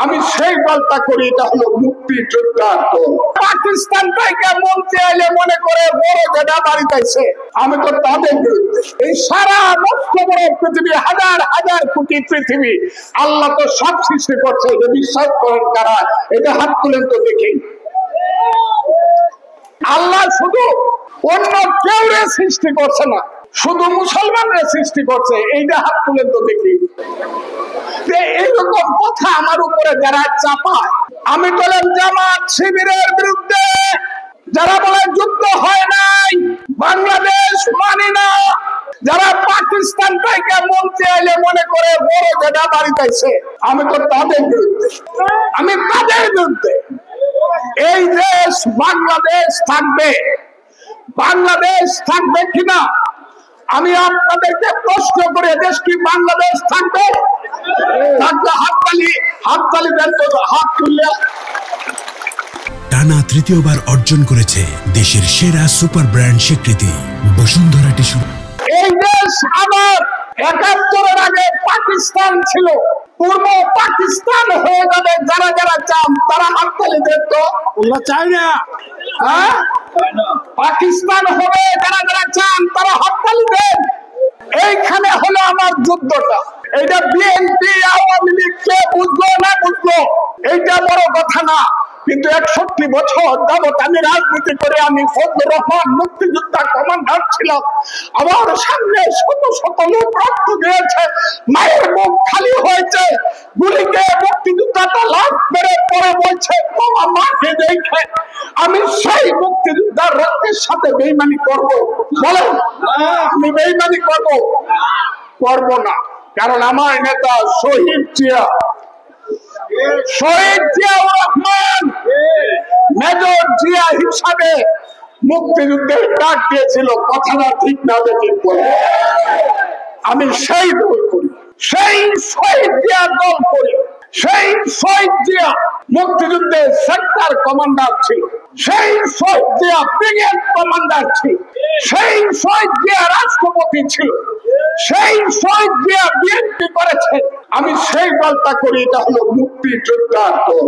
আমি সেই দলটা করি, এটা হলো মুক্তিযোদ্ধার দল। পাকিস্তান থেকে মন্ত্রী আইলে মনে করে বড় জেডা বাড়ি পাইছে, আমি তো তাদের বিরুদ্ধে। এই সারা লক্ষ বড় পৃথিবী, হাজার হাজার কোটি পৃথিবী, আল্লাহ তো সব সৃষ্টি করছে, এটা বিশ্বাস করেন কারা? এটা হাত তুলেন তো দেখি। আল্লাহ শুধু অন্য কেউ সৃষ্টি করছে না, শুধু মুসলমানরা সৃষ্টি করছে, এইটা হাত তুলেন তো দেখি। এইরকম কথা আমার উপরে যারা চাপায়, আমি বলেন জামাত শিবিরের বিরুদ্ধে, যারা বলে যুদ্ধ হয় নাই, বাংলাদেশ মানি না, যারা পাকিস্তান থেকে মন্ত্রী আইলে মনে করে বড় জেডা বাড়ি পাইছে, আমি তো তাদের বিরুদ্ধে, আমি তাদের বিরুদ্ধে। এই দেশ বাংলাদেশ থাকবে, বাংলাদেশ থাকবে কিনা আমি আপনাদেরকে প্রশ্ন করে, দেশ কি বাংলাদেশ থাকবে? থাকলে হাততালি দেন তো, হাত তুললে। টানা তৃতীয়বার অর্জন করেছে দেশের সেরা সুপার ব্র্যান্ড স্বীকৃতি বসুন্ধরা টিস্যু। এই দেশ আমার ৭১-এর আগে পাকিস্তান ছিল, পূর্ব পাকিস্তান হয়ে যাবে। যারা যারা চান তারা হাততালি দেন তো। আমরা চাই না, হ্যাঁ, পাকিস্তান হবে। যারা যারা চান তারা হাততালি দেন। এইখানে হলো আমার যুদ্ধটা। এটা বিএনপি আওয়ামী লীগ কে বুঝলো না বুঝলো এইটা বড় কথা না, কিন্তু ৬১ বছর যাবৎ আমি রাজনীতি করে, আমি ফজলুর রহমান মুক্তিযোদ্ধা কমান্ডার ছিলাম। আমার সামনে শত শত লোক রক্ত দিয়েছে, মায়ের মুখ খালি হয়েছে, গুলিকে মুক্তিযোদ্ধাটা লাভ মেরে পরে বলছে বাবা মাকে দেখে। আমি সেই মুক্তিযোদ্ধার রক্তের সাথে বেইমানি করব? বলেন, আমি বেইমানি করব? করব না, কারণ আমার নেতা শহীদ জিয়াউর রহমান মেজর জিয়া হিসাবে মুক্তিযুদ্ধের ডাক দিয়েছিল। কথাটা ঠিক না দেখে আমি সেই দল করি, সেই শহীদ জিয়া দল করি। সেই শহীদ জিয়া মুক্তিযুদ্ধের সেক্টর কমান্ডার ছিল, সেই শহীদ জিয়া ব্রিগেড কমান্ডার ছিল, সেই শহীদ জিয়া রাষ্ট্রপতি ছিল, সেই শহীদ জিয়া বিএনপি করেছে। আমি সেই দলটা করি, এটা হলো মুক্তিযোদ্ধার দল।